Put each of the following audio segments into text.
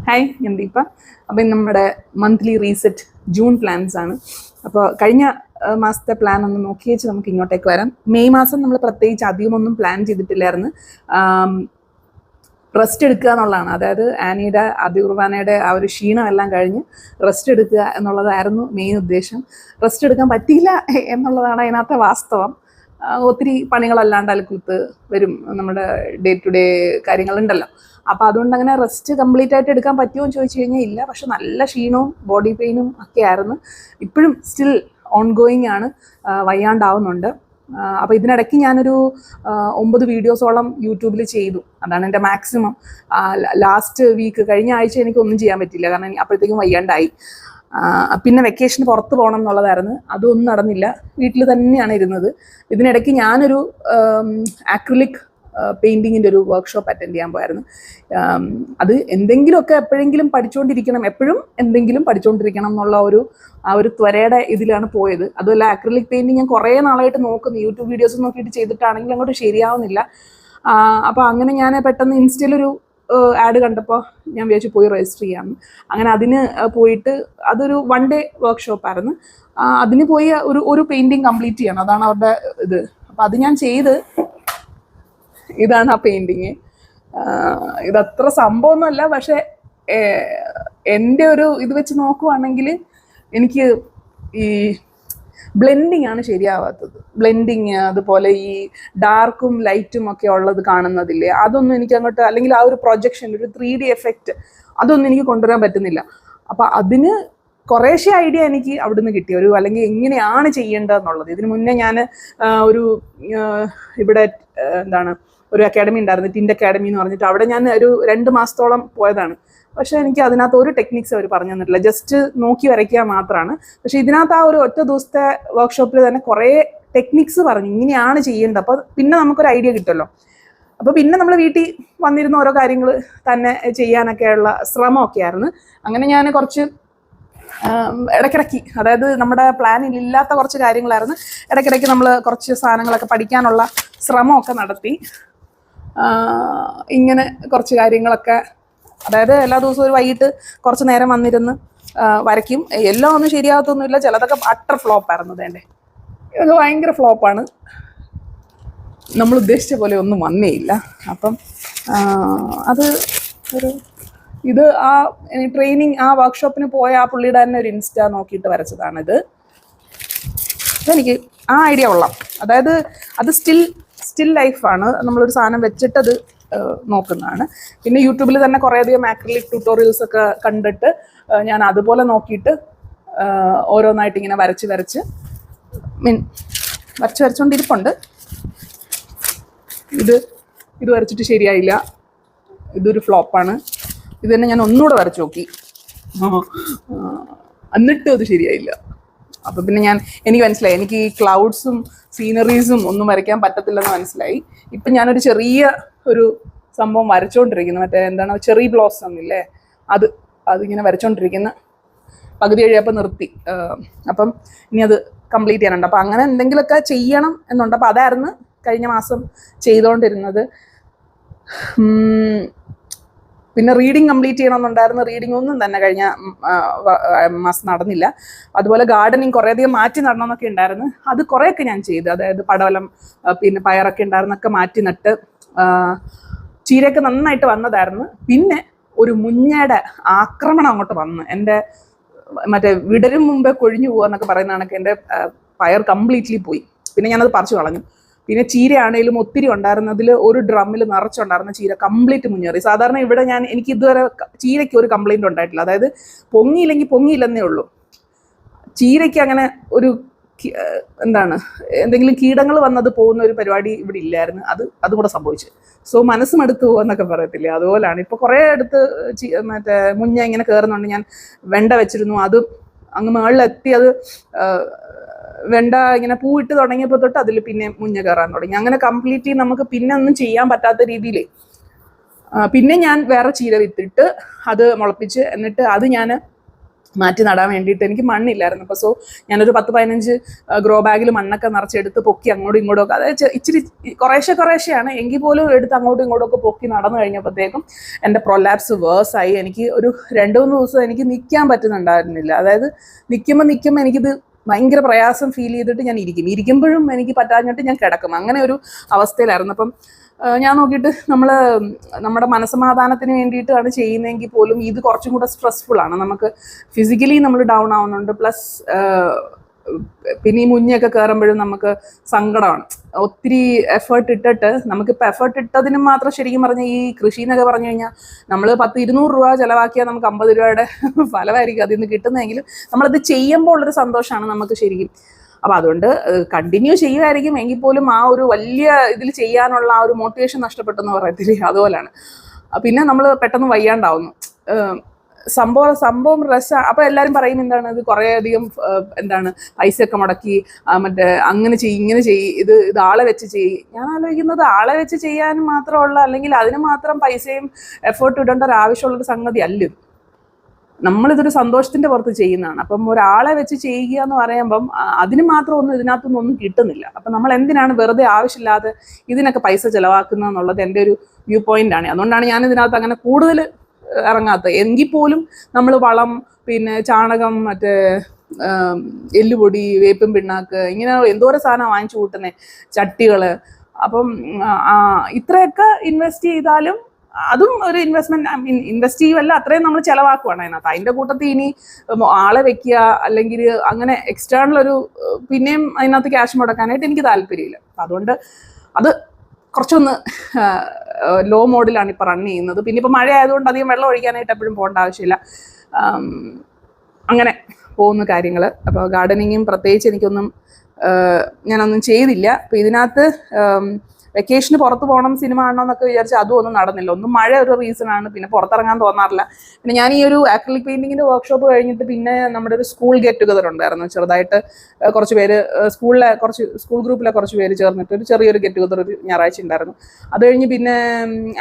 Hi ഞാൻ ദീപ. അപ്പം നമ്മുടെ മന്ത്ലി റീസെറ്റ് ജൂൺ പ്ലാൻസ് ആണ്. അപ്പോൾ കഴിഞ്ഞ മാസത്തെ പ്ലാൻ ഒന്ന് നോക്കി വെച്ച് നമുക്ക് ഇങ്ങോട്ടേക്ക് വരാം. മെയ് മാസം നമ്മൾ പ്രത്യേകിച്ച് അധികമൊന്നും പ്ലാൻ ചെയ്തിട്ടില്ലായിരുന്നു. റെസ്റ്റ് എടുക്കുക എന്നുള്ളതാണ്. അതായത് ആനിയുടെ കുർബാനയുടെ ആ ഒരു ക്ഷീണമെല്ലാം കഴിഞ്ഞ് റെസ്റ്റ് എടുക്കുക എന്നുള്ളതായിരുന്നു മെയിൻ ഉദ്ദേശം. റെസ്റ്റ് എടുക്കാൻ പറ്റിയില്ല എന്നുള്ളതാണ് അതിനകത്തെ വാസ്തവം. ഒത്തിരി പണികളല്ലാണ്ട് അലക്കുത്ത് വരും, നമ്മുടെ ഡേ ടു ഡേ കാര്യങ്ങളുണ്ടല്ലോ. അപ്പോൾ അതുകൊണ്ട് അങ്ങനെ റെസ്റ്റ് കംപ്ലീറ്റ് ആയിട്ട് എടുക്കാൻ പറ്റുമോ എന്ന് ചോദിച്ചു കഴിഞ്ഞാൽ ഇല്ല. പക്ഷെ നല്ല ക്ഷീണവും ബോഡി പെയിനും ഒക്കെ ആയിരുന്നു. ഇപ്പോഴും സ്റ്റിൽ ഓൺ ഗോയിങ് ആണ്, വയ്യാണ്ടാവുന്നുണ്ട്. അപ്പോൾ ഇതിനിടയ്ക്ക് ഞാനൊരു 9 വീഡിയോസോളം യൂട്യൂബിൽ ചെയ്തു. അതാണ് എൻ്റെ മാക്സിമം. ലാസ്റ്റ് വീക്ക് കഴിഞ്ഞ ആഴ്ച എനിക്കൊന്നും ചെയ്യാൻ പറ്റില്ല, കാരണം അപ്പോഴത്തേക്കും വയ്യാണ്ടായി. പിന്നെ വെക്കേഷന് പുറത്ത് പോകണം എന്നുള്ളതായിരുന്നു, അതൊന്നും നടന്നില്ല. വീട്ടിൽ തന്നെയാണ് ഇരുന്നത്. ഇതിനിടയ്ക്ക് ഞാനൊരു ആക്രിലിക് പെയിൻറ്റിങ്ങിൻ്റെ ഒരു വർക്ക്ഷോപ്പ് അറ്റൻഡ് ചെയ്യാൻ പോയായിരുന്നു. അത് എന്തെങ്കിലുമൊക്കെ എപ്പോഴെങ്കിലും പഠിച്ചുകൊണ്ടിരിക്കണം, എപ്പോഴും എന്തെങ്കിലും പഠിച്ചുകൊണ്ടിരിക്കണം എന്നുള്ള ആ ഒരു ത്വരയുടെ ഇതിലാണ് പോയത്. അതുമല്ല, ആക്രിലിക് പെയിൻറ്റിങ് ഞാൻ കുറേ നാളായിട്ട് നോക്കുന്നു, യൂട്യൂബ് വീഡിയോസ് നോക്കിയിട്ട് ചെയ്തിട്ടാണെങ്കിൽ അങ്ങോട്ട് ശരിയാവുന്നില്ല. അപ്പോൾ അങ്ങനെ ഞാൻ പെട്ടെന്ന് ഇൻസ്റ്റയിലൊരു ആഡ് കണ്ടപ്പോൾ ഞാൻ വിചാരിച്ചു പോയി രജിസ്റ്റർ ചെയ്യാമെന്ന്. അങ്ങനെ അതിന് പോയിട്ട്, അതൊരു 1 ഡേ വർക്ക്ഷോപ്പായിരുന്നു. അതിന് പോയി ഒരു പെയിൻറ്റിങ് കംപ്ലീറ്റ് ചെയ്യണം, അതാണ് അവരുടെ ഇത്. അപ്പോൾ അത് ഞാൻ ചെയ്ത്, ഇതാണ് ആ പെയിൻറ്റിങ്. ഇതത്ര സംഭവമൊന്നുമല്ല, പക്ഷെ എൻ്റെ ഒരു ഇത് വെച്ച് നോക്കുവാണെങ്കിൽ എനിക്ക് ഈ ബ്ലെൻഡിങ് ആണ് ശരിയാവാത്തത്. ബ്ലെൻഡിങ്, അതുപോലെ ഈ ഡാർക്കും ലൈറ്റും ഒക്കെ ഉള്ളത് കാണുന്നതില്ലേ, അതൊന്നും എനിക്ക് അങ്ങോട്ട്, അല്ലെങ്കിൽ ആ ഒരു പ്രൊജക്ഷൻ, ഒരു 3D എഫക്റ്റ്, അതൊന്നും എനിക്ക് കൊണ്ടുവരാൻ പറ്റുന്നില്ല. അപ്പം അതിന് കുറേശ്ശെ ഐഡിയ എനിക്ക് അവിടുന്ന് കിട്ടി, അല്ലെങ്കിൽ എങ്ങനെയാണ് ചെയ്യേണ്ടതെന്നുള്ളത്. ഇതിന് മുന്നേ ഞാൻ ഇവിടെ ഒരു അക്കാഡമി ഉണ്ടായിരുന്നു, ടിൻഡ് അക്കാഡമി എന്ന് പറഞ്ഞിട്ട്. അവിടെ ഞാൻ ഒരു 2 മാസത്തോളം പോയതാണ്. പക്ഷേ എനിക്ക് അതിനകത്ത് ഒരു ടെക്നിക്സ് അവർ പറഞ്ഞു തന്നിട്ടില്ല, ജസ്റ്റ് നോക്കി വരയ്ക്കുക മാത്രമാണ്. പക്ഷേ ഇതിനകത്ത് ആ ഒരു ഒറ്റ ദിവസത്തെ വർക്ക്ഷോപ്പിൽ തന്നെ കുറേ ടെക്നിക്സ് പറഞ്ഞു, ഇങ്ങനെയാണ് ചെയ്യേണ്ടത്. അപ്പോൾ പിന്നെ നമുക്കൊരു ഐഡിയ കിട്ടുമല്ലോ. അപ്പോൾ പിന്നെ നമ്മൾ വീട്ടിൽ വന്നിരുന്ന ഓരോ കാര്യങ്ങൾ തന്നെ ചെയ്യാനൊക്കെയുള്ള ശ്രമമൊക്കെ ആയിരുന്നു. അങ്ങനെ ഞാൻ കുറച്ച് ഇടയ്ക്കിടയ്ക്ക്, അതായത് നമ്മുടെ പ്ലാനിൽ ഇല്ലാത്ത കുറച്ച് കാര്യങ്ങളായിരുന്നു, ഇടയ്ക്കിടയ്ക്ക് നമ്മൾ കുറച്ച് സാധനങ്ങളൊക്കെ പഠിക്കാനുള്ള ശ്രമമൊക്കെ നടത്തി. ഇങ്ങനെ കുറച്ച് കാര്യങ്ങളൊക്കെ, അതായത് എല്ലാ ദിവസവും ഒരു വൈകിട്ട് കുറച്ച് നേരം വന്നിരുന്ന് വരയ്ക്കും. എല്ലാം ഒന്നും ശരിയാകത്തൊന്നുമില്ല, ചിലതൊക്കെ അട്ടർ ഫ്ലോപ്പായിരുന്നു. വേണ്ടേ, ഇതൊക്കെ ഭയങ്കര ഫ്ലോപ്പാണ്, നമ്മൾ ഉദ്ദേശിച്ച പോലെ ഒന്നും വന്നേയില്ല. അപ്പം ഇത് ആ ട്രെയിനിങ്, ആ വർക്ക്ഷോപ്പിന് പോയ ആ പുള്ളിയുടെ തന്നെ ഒരു ഇൻസ്റ്റാ നോക്കിയിട്ട് വരച്ചതാണിത്. ഇതെനിക്ക് ആ ഐഡിയ കൊള്ളാം. അതായത് അത് സ്റ്റിൽ ലൈഫാണ്, നമ്മളൊരു സാധനം വെച്ചിട്ടത് നോക്കുന്നതാണ്. പിന്നെ യൂട്യൂബിൽ തന്നെ കുറേയധികം ആക്രിലിക് ട്യൂട്ടോറിയൽസ് ഒക്കെ കണ്ടിട്ട് ഞാൻ അതുപോലെ നോക്കിയിട്ട് ഓരോന്നായിട്ട് ഇങ്ങനെ വരച്ചുകൊണ്ടിരിപ്പുണ്ട്. ഇത് വരച്ചിട്ട് ശരിയായില്ല, ഇതൊരു ഫ്ലോപ്പാണ്. ഇത് തന്നെ ഞാൻ ഒന്നുകൂടെ വരച്ചു നോക്കി, എന്നിട്ടും അത് ശരിയായില്ല. അപ്പം പിന്നെ എനിക്ക് മനസ്സിലായി, എനിക്ക് ഈ ക്ലൗഡ്സും സീനറീസും ഒന്നും വരയ്ക്കാൻ പറ്റത്തില്ലെന്ന് മനസ്സിലായി. ഇപ്പം ഞാനൊരു ചെറിയ ഒരു സംഭവം വരച്ചുകൊണ്ടിരിക്കുന്നു, മറ്റേ ചെറി ബ്ലോസം ഇല്ലേ, അതിങ്ങനെ വരച്ചുകൊണ്ടിരിക്കുന്ന പകുതി കഴിയപ്പോൾ നിർത്തി. അപ്പം ഇനി അത് കംപ്ലീറ്റ് ചെയ്യാനുണ്ട്. അപ്പം അങ്ങനെ എന്തെങ്കിലുമൊക്കെ ചെയ്യണം എന്നുണ്ട്. അപ്പം അതായിരുന്നു കഴിഞ്ഞ മാസം ചെയ്തുകൊണ്ടിരുന്നത്. പിന്നെ റീഡിങ് കംപ്ലീറ്റ് ചെയ്യണമെന്നുണ്ടായിരുന്നു. റീഡിംഗ് ഒന്നും തന്നെ കഴിഞ്ഞ മാസം നടന്നില്ല. അതുപോലെ ഗാർഡനിങ് കുറേയധികം മാറ്റി നടണമെന്നൊക്കെ ഉണ്ടായിരുന്നു, അത് കുറേയൊക്കെ ഞാൻ ചെയ്തു. അതായത് പടവലം, പിന്നെ പയറൊക്കെ ഉണ്ടായിരുന്നൊക്കെ മാറ്റി നട്ട്. ചീരയൊക്കെ നന്നായിട്ട് വന്നതായിരുന്നു. പിന്നെ ഒരു മുഞ്ഞയുടെ ആക്രമണം അങ്ങോട്ട് വന്ന്, എൻ്റെ വിടരും മുമ്പേ കൊഴിഞ്ഞു പോകുക പറയുന്ന കണക്ക് എൻ്റെ പയർ കംപ്ലീറ്റ്ലി പോയി. പിന്നെ ഞാനത് പറിച്ചു കളഞ്ഞു. പിന്നെ ചീരയാണേലും ഒത്തിരി ഉണ്ടായിരുന്നതിൽ ഒരു ഡ്രമ്മിൽ നിറച്ചുണ്ടായിരുന്ന ചീര കംപ്ലീറ്റ് മുന്നേറി. സാധാരണ ഇവിടെ എനിക്ക് ഇതുവരെ ചീരയ്ക്ക് ഒരു കംപ്ലൈൻറ്റ് ഉണ്ടായിട്ടില്ല. അതായത് പൊങ്ങിയില്ലെന്നേ ഉള്ളൂ. ചീരയ്ക്ക് അങ്ങനെ ഒരു എന്തെങ്കിലും കീടങ്ങൾ വന്നത് പോകുന്ന ഒരു പരിപാടി ഇവിടെ ഇല്ലായിരുന്നു. അതും കൂടെ സംഭവിച്ചു. സോ മനസ്സും അടുത്ത് പോകുമെന്നൊക്കെ പറയത്തില്ലേ, അതുപോലെയാണ്. ഇപ്പോൾ കുറേ അടുത്ത് മുഞ്ഞ ഇങ്ങനെ കയറുന്നുണ്ട്. ഞാൻ വെണ്ട വെച്ചിരുന്നു, അത് അങ്ങ് മുകളിലെത്തി. അത് വെണ്ട ഇങ്ങനെ പൂവിട്ട് തുടങ്ങിയപ്പോൾ തൊട്ട് അതിൽ പിന്നെ മുഞ്ഞ കയറാൻ തുടങ്ങി. അങ്ങനെ കംപ്ലീറ്റ്ലി നമുക്ക് പിന്നെ ഒന്നും ചെയ്യാൻ പറ്റാത്ത രീതിയിൽ പിന്നെ ഞാൻ വേറെ ചീര വിത്തിട്ട് അത് മുളപ്പിച്ച്, എന്നിട്ട് അത് ഞാൻ മാറ്റി നടാൻ വേണ്ടിയിട്ട് എനിക്ക് മണ്ണില്ലായിരുന്നു. അപ്പോൾ സോ ഞാനൊരു 10-15 ഗ്രോ ബാഗിൽ മണ്ണൊക്കെ നിറച്ചെടുത്ത് പൊക്കി അങ്ങോട്ടും ഇങ്ങോട്ടും ഒക്കെ, അതായത് ഇച്ചിരി കുറേശ്ശെയാണ് എങ്കിൽ പോലും എടുത്ത് അങ്ങോട്ടും ഇങ്ങോട്ടും ഒക്കെ പൊക്കി നടന്നു കഴിഞ്ഞപ്പോഴത്തേക്കും എൻ്റെ പ്രൊലാപ്സ് വേഴ്സായി. എനിക്ക് ഒരു 2-3 ദിവസം എനിക്ക് നിൽക്കാൻ പറ്റുന്നുണ്ടായിരുന്നില്ല. അതായത് നിൽക്കുമ്പോൾ എനിക്കിത് ഭയങ്കര പ്രയാസം ഫീൽ ചെയ്തിട്ട് ഞാൻ ഇരിക്കുമ്പോഴും എനിക്ക് പറ്റാഞ്ഞിട്ട് ഞാൻ കിടക്കും, അങ്ങനെ ഒരു അവസ്ഥയിലായിരുന്നു. അപ്പം ഞാൻ നോക്കിയിട്ട് നമ്മുടെ മനസ്സമാധാനത്തിന് വേണ്ടിയിട്ടാണ് ചെയ്യുന്നതെങ്കിൽ പോലും ഇത് കുറച്ചും കൂടെ സ്ട്രെസ്ഫുൾ ആണ്. നമുക്ക് ഫിസിക്കലി നമ്മൾ ഡൗൺ ആവുന്നുണ്ട്, പ്ലസ് പിന്നെ ഈ മുന്നൊക്കെ കയറുമ്പോഴും നമുക്ക് സങ്കടമാണ്. ഒത്തിരി എഫേർട്ട് ഇട്ടിട്ട് നമുക്കിപ്പോൾ എഫേർട്ട് ഇട്ടതിന് മാത്രം ശരിക്കും പറഞ്ഞാൽ ഈ കൃഷി എന്നൊക്കെ പറഞ്ഞു കഴിഞ്ഞാൽ നമ്മൾ 10-200 രൂപ ചിലവാക്കിയാൽ നമുക്ക് 50 രൂപയുടെ ഫലമായിരിക്കും അതിൽ നിന്ന് കിട്ടുന്നതെങ്കിലും നമ്മളത് ചെയ്യുമ്പോൾ ഉള്ളൊരു സന്തോഷമാണ് നമുക്ക് ശരിക്കും. അപ്പോൾ അതുകൊണ്ട് കണ്ടിന്യൂ ചെയ്യുമായിരിക്കും, എങ്കിൽ പോലും ആ ഒരു വലിയ ഇതിൽ ചെയ്യാനുള്ള ആ ഒരു മോട്ടിവേഷൻ നഷ്ടപ്പെട്ടെന്ന് പറയത്തില്ലേ, അതുപോലെയാണ്. പിന്നെ നമ്മൾ പെട്ടെന്ന് വയ്യാണ്ടാവുന്നു. സംഭവം രസമാണ്. അപ്പോൾ എല്ലാവരും പറയും എന്താണ് ഇത് കുറേയധികം പൈസയൊക്കെ മുടക്കി മറ്റേ അങ്ങനെ ഇങ്ങനെ ഇത് ആളെ വെച്ച് ഞാൻ ആലോചിക്കുന്നത് ആളെ വെച്ച് ചെയ്യാനും മാത്രമുള്ള, അല്ലെങ്കിൽ അതിന് മാത്രം പൈസയും എഫേർട്ട് ഇടേണ്ട ഒരു ആവശ്യമുള്ളൊരു സംഗതി അല്ല. നമ്മളിതൊരു സന്തോഷത്തിന്റെ പുറത്ത് ചെയ്യുന്നതാണ്. അപ്പം ഒരാളെ വെച്ച് ചെയ്യുക എന്ന് പറയുമ്പം അതിന് മാത്രം ഇതിനകത്തൊന്നും കിട്ടുന്നില്ല. അപ്പം നമ്മൾ എന്തിനാണ് വെറുതെ ആവശ്യമില്ലാതെ ഇതിനൊക്കെ പൈസ ചിലവാക്കുന്നത് എന്നുള്ളത് എൻ്റെ ഒരു വ്യൂ പോയിന്റ് ആണ്. അതുകൊണ്ടാണ് ഞാൻ ഇതിനകത്ത് അങ്ങനെ കൂടുതൽ ഇറങ്ങാത്തത്. എങ്കിൽ പോലും നമ്മൾ വളം, പിന്നെ ചാണകം, മറ്റേ എല്ലുപൊടി, വേപ്പും പിണ്ണാക്ക്, ഇങ്ങനെ എന്തോരം സാധനം വാങ്ങിച്ചു കൂട്ടുന്നത്, ചട്ടികൾ. അപ്പം ഇത്രയൊക്കെ ഇൻവെസ്റ്റ് ചെയ്താലും അതും ഒരു ഇൻവെസ്റ്റ് ചെയ്യുമല്ല, അത്രയും നമ്മൾ ചിലവാക്കുവാണ് അതിനകത്ത്. അതിൻ്റെ കൂട്ടത്തിൽ ഇനി ആളെ വെക്കുക അല്ലെങ്കിൽ അങ്ങനെ എക്സ്റ്റേണൽ ഒരു പിന്നെയും അതിനകത്ത് ക്യാഷ് മുടക്കാനായിട്ട് എനിക്ക് താല്പര്യമില്ല. അതുകൊണ്ട് അത് കുറച്ചൊന്ന് ലോ മോഡിലാണ് ഇപ്പോൾ റൺ ചെയ്യുന്നത്. പിന്നെ ഇപ്പോൾ മഴ ആയതുകൊണ്ട് അധികം വെള്ളം ഒഴിക്കാനായിട്ട് എപ്പോഴും പോകേണ്ട ആവശ്യമില്ല. അങ്ങനെ പോകുന്ന കാര്യങ്ങൾ. അപ്പോൾ ഗാർഡനിങ്ങും പ്രത്യേകിച്ച് എനിക്കൊന്നും ഞാനൊന്നും ചെയ്തില്ല. അപ്പോൾ ഇതിനകത്ത് വെക്കേഷന് പുറത്ത് പോകണം, സിനിമ കാണണം എന്നൊക്കെ വിചാരിച്ചാൽ അതും ഒന്നും നടന്നില്ല. ഒന്നും മഴ ഒരു റീസണാണ്, പിന്നെ പുറത്തിറങ്ങാൻ തോന്നാറില്ല. പിന്നെ ഞാൻ ഈ ഒരു ആക്രിലിക് പെയിന്റിങ്ങിന്റെ വർക്ക്ഷോപ്പ് കഴിഞ്ഞിട്ട് പിന്നെ നമ്മുടെ ഒരു സ്കൂൾ ഗെറ്റ് ടുഗദർ ഉണ്ടായിരുന്നു. ചെറുതായിട്ട് കുറച്ച് പേര് സ്കൂൾ ഗ്രൂപ്പിലെ കുറച്ച് പേര് ചേർന്നിട്ട് ഒരു ചെറിയൊരു ഗെറ്റ് ടുഗദർ ഒരു ഞായറാഴ്ച ഉണ്ടായിരുന്നു. അത് കഴിഞ്ഞ് പിന്നെ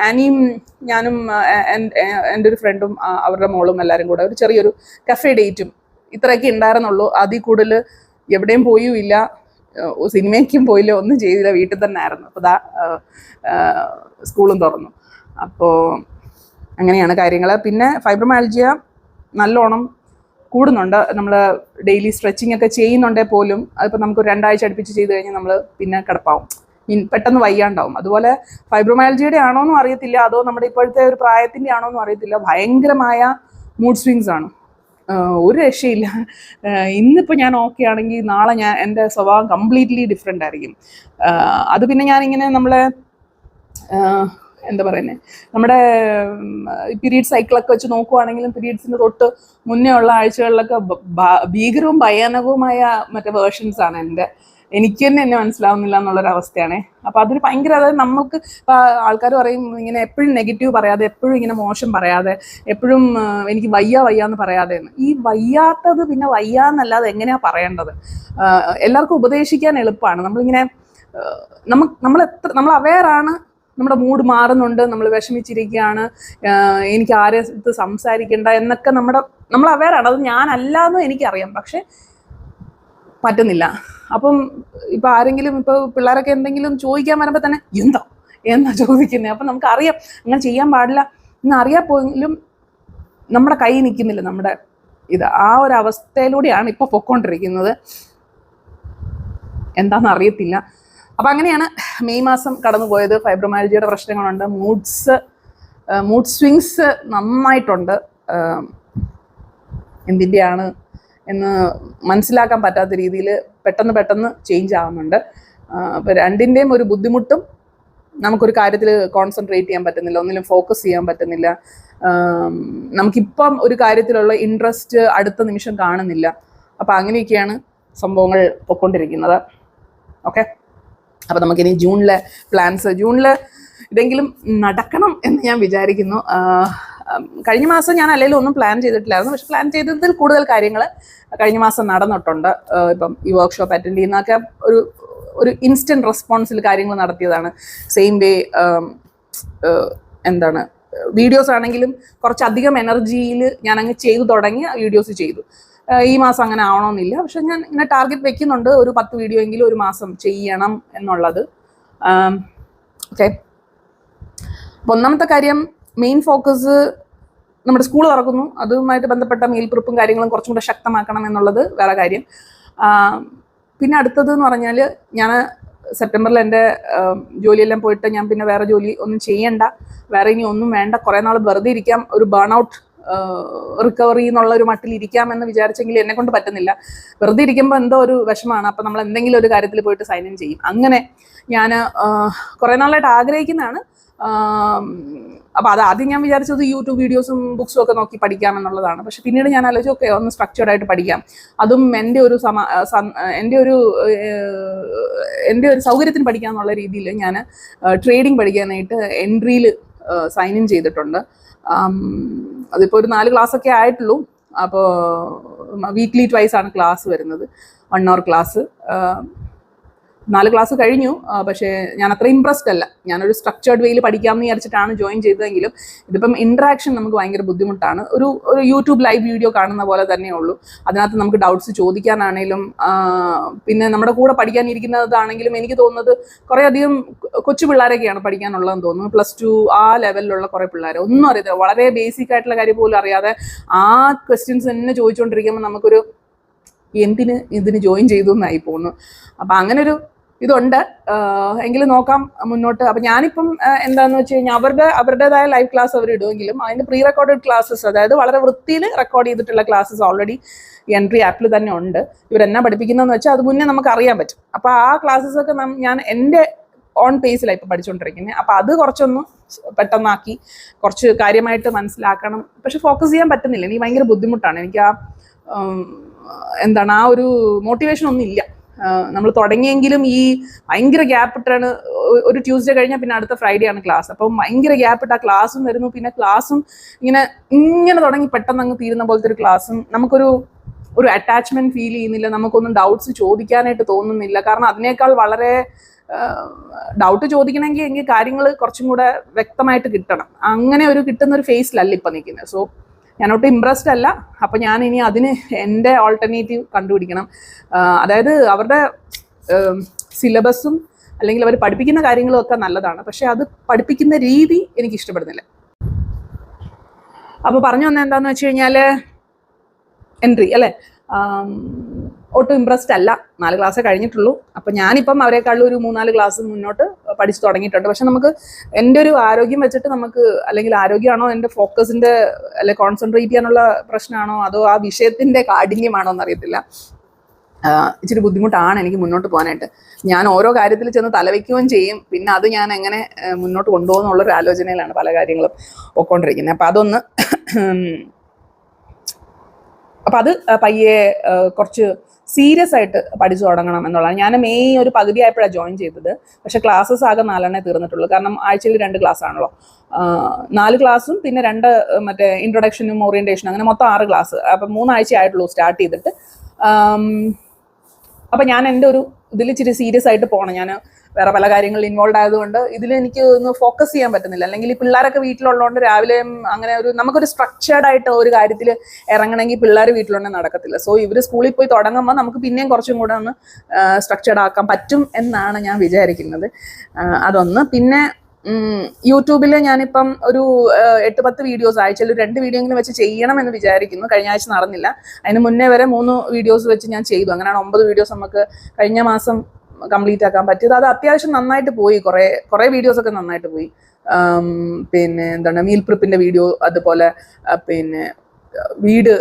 ആനിയും ഞാനും എൻ്റെ ഒരു ഫ്രണ്ടും അവരുടെ മോളും എല്ലാവരും കൂടെ ഒരു ചെറിയൊരു കഫേ ഡേറ്റും ഇത്രയൊക്കെ ഉണ്ടായിരുന്നുള്ളൂ. അതിൽ കൂടുതൽ എവിടെയും പോയും ഇല്ല, സിനിമയ്ക്കും പോയില്ല, ഒന്നും ചെയ്തില്ല, വീട്ടിൽ തന്നെ ആയിരുന്നു. അപ്പോൾ സ്കൂളും തുറന്നു. അപ്പോൾ അങ്ങനെയാണ് കാര്യങ്ങൾ. പിന്നെ ഫൈബ്രോമയാൽജിയ നല്ലോണം കൂടുന്നുണ്ട്. നമ്മൾ ഡെയിലി സ്ട്രെച്ചിങ് ഒക്കെ ചെയ്യുന്നുണ്ടേ പോലും അതിപ്പോൾ നമുക്ക് 2 ആഴ്ച അടുപ്പിച്ച് ചെയ്ത് കഴിഞ്ഞാൽ നമ്മൾ പിന്നെ കിടപ്പാവും, പെട്ടെന്ന് വയ്യാണ്ടാവും. അതുപോലെ ഫൈബ്രോമയാൽജിയുടെ ആണോ എന്നും അറിയത്തില്ല, അതോ നമ്മുടെ ഇപ്പോഴത്തെ ഒരു പ്രായത്തിൻ്റെ ആണോ എന്നും അറിയത്തില്ല, ഭയങ്കരമായ മൂഡ് സ്വിങ്സ് ആണ്. ഒരു രക്ഷയില്ല. ഇന്നിപ്പോൾ ഞാൻ ഓക്കെ ആണെങ്കിൽ നാളെ എൻ്റെ സ്വഭാവം കംപ്ലീറ്റ്ലി ഡിഫറെൻ്റ് ആയിരിക്കും. അത് പിന്നെ ഞാനിങ്ങനെ എന്താ പറയുന്നത്, നമ്മുടെ പീരീഡ് സൈക്കിളൊക്കെ വെച്ച് നോക്കുവാണെങ്കിലും പീരീഡ്സിന് തൊട്ട് മുന്നേ ഉള്ള ആഴ്ചകളിലൊക്കെ ഭീകരവും ഭയാനകവുമായ മറ്റേ വേർഷൻസാണ് എനിക്ക് തന്നെ എന്നെ മനസ്സിലാവുന്നില്ല എന്നുള്ളൊരവസ്ഥയാണ്. അപ്പോൾ അതൊരു ഭയങ്കര, അതായത് നമുക്ക് ഇപ്പോൾ ആൾക്കാർ പറയും ഇങ്ങനെ എപ്പോഴും നെഗറ്റീവ് പറയാതെ, എപ്പോഴും ഇങ്ങനെ മോശം പറയാതെ, എപ്പോഴും എനിക്ക് വയ്യാന്ന് പറയാതെ എന്ന്. ഈ വയ്യാത്തത് പിന്നെ വയ്യാന്നല്ലാതെ എങ്ങനെയാണ് പറയേണ്ടത്? എല്ലാവർക്കും ഉപദേശിക്കാൻ എളുപ്പമാണ്. നമ്മളിങ്ങനെ നമ്മൾ അവെയറാണ്, നമ്മുടെ മൂഡ് മാറുന്നുണ്ട്, നമ്മൾ വിഷമിച്ചിരിക്കുകയാണ്, എനിക്ക് ആരെ സംസാരിക്കേണ്ട എന്നൊക്കെ നമ്മൾ അവെയറാണ്. അത് ഞാനല്ലാന്നും എനിക്കറിയാം, പക്ഷെ പറ്റുന്നില്ല. അപ്പം ഇപ്പം ആരെങ്കിലും ഇപ്പോൾ പിള്ളേരൊക്കെ എന്തെങ്കിലും ചോദിക്കാൻ വരുമ്പോൾ തന്നെ എന്താ ചോദിക്കുന്നത്? അപ്പം നമുക്കറിയാം അങ്ങനെ ചെയ്യാൻ പാടില്ല എന്നറിയാൻ പോലും നമ്മുടെ കൈ നിൽക്കുന്നില്ല. നമ്മുടെ ആ ഒരു അവസ്ഥയിലൂടെയാണ് ഇപ്പോൾ പൊയ്ക്കൊണ്ടിരിക്കുന്നത്. എന്താണെന്ന് അറിയത്തില്ല. അപ്പം അങ്ങനെയാണ് മെയ് മാസം കടന്നു പോയത്. ഫൈബ്രോമയാൽജിയുടെ പ്രശ്നങ്ങളുണ്ട്, മൂഡ് സ്വിങ്സ് നന്നായിട്ടുണ്ട്. എന്തിൻ്റെയാണ് എന്ന് മനസ്സിലാക്കാൻ പറ്റാത്ത രീതിയിൽ പെട്ടെന്ന് ചേഞ്ച് ആവുന്നുണ്ട്. അപ്പോൾ രണ്ടിൻ്റെയും ഒരു ബുദ്ധിമുട്ടും, നമുക്കൊരു കാര്യത്തിൽ കോൺസെൻട്രേറ്റ് ചെയ്യാൻ പറ്റുന്നില്ല, ഒന്നിലും ഫോക്കസ് ചെയ്യാൻ പറ്റുന്നില്ല. നമുക്കിപ്പം ഒരു കാര്യത്തിലുള്ള ഇൻട്രസ്റ്റ് അടുത്ത നിമിഷം കാണുന്നില്ല. അപ്പോൾ അങ്ങനെയൊക്കെയാണ് സംഭവങ്ങൾ പൊയ്ക്കൊണ്ടിരിക്കുന്നത്. ഓക്കെ, അപ്പോൾ നമുക്കിനി ജൂണിലെ ഇതെങ്കിലും നടക്കണം എന്ന് ഞാൻ വിചാരിക്കുന്നു. കഴിഞ്ഞ മാസം ഞാൻ അല്ലെങ്കിൽ ഒന്നും പ്ലാൻ ചെയ്തിട്ടില്ലായിരുന്നു, പക്ഷെ പ്ലാൻ ചെയ്തതിൽ കൂടുതൽ കാര്യങ്ങൾ കഴിഞ്ഞ മാസം നടന്നിട്ടുണ്ട്. ഇപ്പം ഈ വർക്ക്ഷോപ്പ് അറ്റൻഡ് ചെയ്യുന്നതൊക്കെ ഒരു ഇൻസ്റ്റൻറ്റ് റെസ്പോൺസിൽ കാര്യങ്ങൾ നടത്തിയതാണ്. സെയിം വേ വീഡിയോസ് ആണെങ്കിലും കുറച്ചധികം എനർജിയിൽ ഞാൻ അങ്ങ് ചെയ്തു തുടങ്ങി വീഡിയോസ് ചെയ്തു. ഈ മാസം അങ്ങനെ ആവണമെന്നില്ല, പക്ഷെ ഞാൻ ഇങ്ങനെ ടാർഗറ്റ് വെക്കുന്നുണ്ട്, ഒരു 10 വീഡിയോ എങ്കിലും ഒരു മാസം ചെയ്യണം എന്നുള്ളത്. ഓക്കെ. അപ്പോൾ ഒന്നാമത്തെ കാര്യം, മെയിൻ ഫോക്കസ് നമ്മുടെ സ്കൂൾ തുറക്കുന്നു, അതുമായിട്ട് ബന്ധപ്പെട്ട മീൽ പ്രിപ്പും കാര്യങ്ങളും കുറച്ചും കൂടെ ശക്തമാക്കണം എന്നുള്ളത് വേറെ കാര്യം. പിന്നെ അടുത്തത് എന്ന് പറഞ്ഞാൽ, ഞാൻ സെപ്റ്റംബറിൽ എൻ്റെ ജോലിയെല്ലാം പോയിട്ട് ഞാൻ പിന്നെ വേറെ ജോലി ഒന്നും ചെയ്യണ്ട, വേറെ ഇനി ഒന്നും വേണ്ട, കുറേ നാൾ വെറുതെ ഇരിക്കാം, ഒരു ബേൺ ഔട്ട് റിക്കവറി എന്നുള്ള ഒരു മട്ടിൽ ഇരിക്കാമെന്ന് വിചാരിച്ചെങ്കിൽ എന്നെ കൊണ്ട് പറ്റുന്നില്ല. വെറുതെ ഇരിക്കുമ്പോൾ എന്തോ ഒരു വിഷമമാണ്. അപ്പം നമ്മൾ എന്തെങ്കിലും ഒരു കാര്യത്തിൽ പോയിട്ട് സൈൻ ഇൻ ചെയ്യും. അങ്ങനെ ഞാൻ കുറേ നാളായിട്ട് ആഗ്രഹിക്കുന്നതാണ്. അപ്പോൾ അത് ആദ്യം ഞാൻ വിചാരിച്ചത് യൂട്യൂബ് വീഡിയോസും ബുക്സും ഒക്കെ നോക്കി പഠിക്കാമെന്നുള്ളതാണ്. പക്ഷെ പിന്നീട് ഞാൻ ആലോചിച്ചു, ഓക്കെ, ഒന്ന് സ്ട്രക്ചേർഡ് ആയിട്ട് പഠിക്കാം, അതും എൻ്റെ ഒരു സൗകര്യത്തിന് പഠിക്കാമെന്നുള്ള രീതിയിൽ ഞാൻ ട്രേഡിംഗ് പഠിക്കാനായിട്ട് എൻട്രിയിൽ സൈൻ ഇൻ ചെയ്തിട്ടുണ്ട്. അതിപ്പോൾ ഒരു 4 ക്ലാസ്സൊക്കെ ആയിട്ടുള്ളൂ. അപ്പോൾ വീക്ക്ലി ട്വൈസ് ആണ് ക്ലാസ് വരുന്നത്, 1 hour ക്ലാസ്. 4 ക്ലാസ് കഴിഞ്ഞു. പക്ഷേ ഞാൻ അത്ര ഇംപ്രസ്ഡ് അല്ല. ഞാനൊരു സ്ട്രക്ചേർഡ് വേയിൽ പഠിക്കാമെന്ന് വിചാരിച്ചിട്ടാണ് ജോയിൻ ചെയ്തതെങ്കിലും ഇതിപ്പം ഇൻട്രാക്ഷൻ നമുക്ക് ഭയങ്കര ബുദ്ധിമുട്ടാണ്. ഒരു യൂട്യൂബ് ലൈവ് വീഡിയോ കാണുന്ന പോലെ തന്നെ ഉള്ളൂ. അതിനകത്ത് നമുക്ക് ഡൗട്ട്സ് ചോദിക്കാനാണെങ്കിലും പിന്നെ നമ്മുടെ കൂടെ പഠിക്കാനിരിക്കുന്നതാണെങ്കിലും എനിക്ക് തോന്നുന്നത് കുറേയധികം കൊച്ചു പിള്ളേരൊക്കെയാണ് പഠിക്കാനുള്ളതെന്ന് തോന്നുന്നു. +2 ആ ലെവലിലുള്ള കുറേ പിള്ളേർ, ഒന്നും അറിയത്തില്ല, വളരെ ബേസിക് ആയിട്ടുള്ള കാര്യം പോലും അറിയാതെ ആ ക്വസ്റ്റ്യൻസ് തന്നെ ചോദിച്ചുകൊണ്ടിരിക്കുമ്പോൾ നമുക്കൊരു എന്തിന് ഇതിന് ജോയിൻ ചെയ്തു എന്നായി പോകുന്നു. അപ്പം അങ്ങനൊരു ഇതുണ്ട്. എങ്കിലും നോക്കാം മുന്നോട്ട്. അപ്പം ഞാനിപ്പം എന്താണെന്ന് വെച്ച് കഴിഞ്ഞാൽ അവരുടേതായ ലൈവ് ക്ലാസ് അവർ ഇടുമെങ്കിലും അതിൻ്റെ പ്രീ റെക്കോർഡഡ് ക്ലാസ്സസ്, അതായത് വളരെ വൃത്തിയിൽ റെക്കോർഡ് ചെയ്തിട്ടുള്ള ക്ലാസ്സസ് ഓൾറെഡി എൻട്രി ആപ്പിൽ തന്നെ ഉണ്ട്. ഇവരെന്നാ പഠിപ്പിക്കുന്നതെന്ന് വെച്ചാൽ അത് മുന്നേ നമുക്ക് അറിയാൻ പറ്റും. അപ്പോൾ ആ ക്ലാസ്സസൊക്കെ ഞാൻ എൻ്റെ ഓൺ പേസിലാണ് ഇപ്പോൾ പഠിച്ചുകൊണ്ടിരിക്കുന്നത്. അപ്പോൾ അത് കുറച്ചൊന്ന് പെട്ടെന്നാക്കി കുറച്ച് കാര്യമായിട്ട് മനസ്സിലാക്കണം. പക്ഷെ ഫോക്കസ് ചെയ്യാൻ പറ്റുന്നില്ല. എനിക്ക് ഭയങ്കര ബുദ്ധിമുട്ടാണ്. എനിക്ക് ആ ഒരു മോട്ടിവേഷൻ ഒന്നും ഇല്ല. നമ്മൾ തുടങ്ങിയെങ്കിലും ഈ ഭയങ്കര ഗ്യാപ്പ് ഇട്ടാണ്. ഒരു ട്യൂസ്ഡേ കഴിഞ്ഞാൽ പിന്നെ അടുത്ത ഫ്രൈഡേ ആണ് ക്ലാസ്. അപ്പം ഭയങ്കര ഗ്യാപ്പ് ഇട്ട് ആ ക്ലാസ്സും വരുന്നു. പിന്നെ ക്ലാസ്സും ഇങ്ങനെ തുടങ്ങി പെട്ടെന്ന് അങ്ങ് തീരുന്ന പോലത്തെ ഒരു ക്ലാസ്സും നമുക്കൊരു അറ്റാച്ച്മെന്റ് ഫീൽ ചെയ്യുന്നില്ല. നമുക്കൊന്നും ഡൗട്ട്സ് ചോദിക്കാനായിട്ട് തോന്നുന്നില്ല. കാരണം അതിനേക്കാൾ വളരെ ഡൗട്ട് ചോദിക്കണമെങ്കിൽ എനിക്ക് കാര്യങ്ങൾ കുറച്ചും കൂടെ വ്യക്തമായിട്ട് കിട്ടണം. അങ്ങനെ കിട്ടുന്ന ഒരു ഫേസിലല്ല ഇപ്പം നിൽക്കുന്നത്. സോ ഞാനൊട്ടും ഇംപ്രസ്ഡ് അല്ല. അപ്പം ഞാൻ ഇനി അതിന് എൻ്റെ ഓൾട്ടർനേറ്റീവ് കണ്ടുപിടിക്കണം. അതായത് അവരുടെ സിലബസും അല്ലെങ്കിൽ അവർ പഠിപ്പിക്കുന്ന കാര്യങ്ങളും ഒക്കെ നല്ലതാണ്, പക്ഷെ അത് പഠിപ്പിക്കുന്ന രീതി എനിക്ക് ഇഷ്ടപ്പെടുന്നില്ല. അപ്പോൾ പറഞ്ഞു വന്നത് എന്താണെന്ന് വെച്ച് കഴിഞ്ഞാൽ, എൻട്രി അല്ലേ, ഒട്ടും ഇംപ്രസ്ഡ് അല്ല. 4 ക്ലാസ് കഴിഞ്ഞിട്ടുള്ളൂ. അപ്പം ഞാനിപ്പം അവരെക്കാളും ഒരു 3-4 ക്ലാസ് മുന്നോട്ട് പഠിച്ചു തുടങ്ങിയിട്ടുണ്ട്. പക്ഷെ നമുക്ക് എൻ്റെ ഒരു ആരോഗ്യം വെച്ചിട്ട് നമുക്ക്, അല്ലെങ്കിൽ ആരോഗ്യമാണോ എൻ്റെ ഫോക്കസിൻ്റെ അല്ലെ കോൺസെൻട്രേറ്റ് ചെയ്യാനുള്ള പ്രശ്നമാണോ അതോ ആ വിഷയത്തിൻ്റെ കാഠിന്യമാണോ എന്നറിയത്തില്ല. ഇച്ചിരി ബുദ്ധിമുട്ടാണ് എനിക്ക് മുന്നോട്ട് പോകാനായിട്ട്. ഞാൻ ഓരോ കാര്യത്തിൽ ചെന്ന് തലവയ്ക്കുകയും ചെയ്യും. പിന്നെ അത് ഞാൻ എങ്ങനെ മുന്നോട്ട് കൊണ്ടുപോകുന്നുള്ളൊരു ആലോചനയിലാണ് പല കാര്യങ്ങളും പോയിക്കൊണ്ടിരിക്കുന്നത്. അപ്പം അത് പയ്യെ കുറച്ച് സീരിയസ് ആയിട്ട് പഠിച്ചു തുടങ്ങണം എന്നുള്ളതാണ്. ഞാൻ മെയ് ഒരു പകുതി ആയപ്പോഴാണ് ജോയിൻ ചെയ്തത്. പക്ഷെ ക്ലാസ്സസ് ആകെ 4 തീർന്നിട്ടുള്ളൂ. കാരണം ആഴ്ചയിൽ 2 ക്ലാസ് ആണല്ലോ. 4 ക്ലാസ്സും പിന്നെ 2 മറ്റേ ഇൻട്രൊഡക്ഷനും ഓറിയന്റേഷനും, അങ്ങനെ മൊത്തം 6 ക്ലാസ്. അപ്പം 3 ആഴ്ച ആയിട്ടുള്ളൂ സ്റ്റാർട്ട് ചെയ്തിട്ട്. അപ്പം ഞാൻ എൻ്റെ ഇതിൽ ഇച്ചിരി സീരിയസ് ആയിട്ട് പോകണം. ഞാൻ വേറെ പല കാര്യങ്ങളിൽ ഇൻവോൾവ് ആയതുകൊണ്ട് ഇതിൽ എനിക്ക് ഒന്ന് ഫോക്കസ് ചെയ്യാൻ പറ്റുന്നില്ല. അല്ലെങ്കിൽ ഈ പിള്ളേരൊക്കെ വീട്ടിലുള്ളതുകൊണ്ട് രാവിലെ അങ്ങനെ നമുക്കൊരു സ്ട്രക്ചേർഡ് ആയിട്ട് ഒരു കാര്യത്തിൽ ഇറങ്ങണമെങ്കിൽ പിള്ളേർ വീട്ടിലുണ്ടെങ്കിൽ നടക്കത്തില്ല. സോ ഇവർ സ്കൂളിൽ പോയി തുടങ്ങുമ്പോൾ നമുക്ക് പിന്നെയും കുറച്ചും കൂടെ ഒന്ന് സ്ട്രക്ചേർഡ് ആക്കാൻ പറ്റും എന്നാണ് ഞാൻ വിചാരിക്കുന്നത്. അതൊന്ന്. പിന്നെ യൂട്യൂബിൽ ഞാനിപ്പം ഒരു 8-10 വീഡിയോസ്, ആഴ്ചയിൽ 2 വീഡിയോയെങ്കിലും വെച്ച് ചെയ്യണം എന്ന് വിചാരിക്കുന്നു. കഴിഞ്ഞ ആഴ്ച നടന്നില്ല. അതിന് മുന്നേ വരെ 3 വീഡിയോസ് വെച്ച് ഞാൻ ചെയ്തു. അങ്ങനെയാണ് 9 വീഡിയോസ് നമുക്ക് കഴിഞ്ഞ മാസം കംപ്ലീറ്റ് ആക്കാൻ പറ്റിയത്. അത് അത്യാവശ്യം നന്നായിട്ട് പോയി. കുറേ വീഡിയോസൊക്കെ നന്നായിട്ട് പോയി. പിന്നെ മീൽ പ്രിപ്പിൻ്റെ വീഡിയോ, അതുപോലെ പിന്നെ വീട്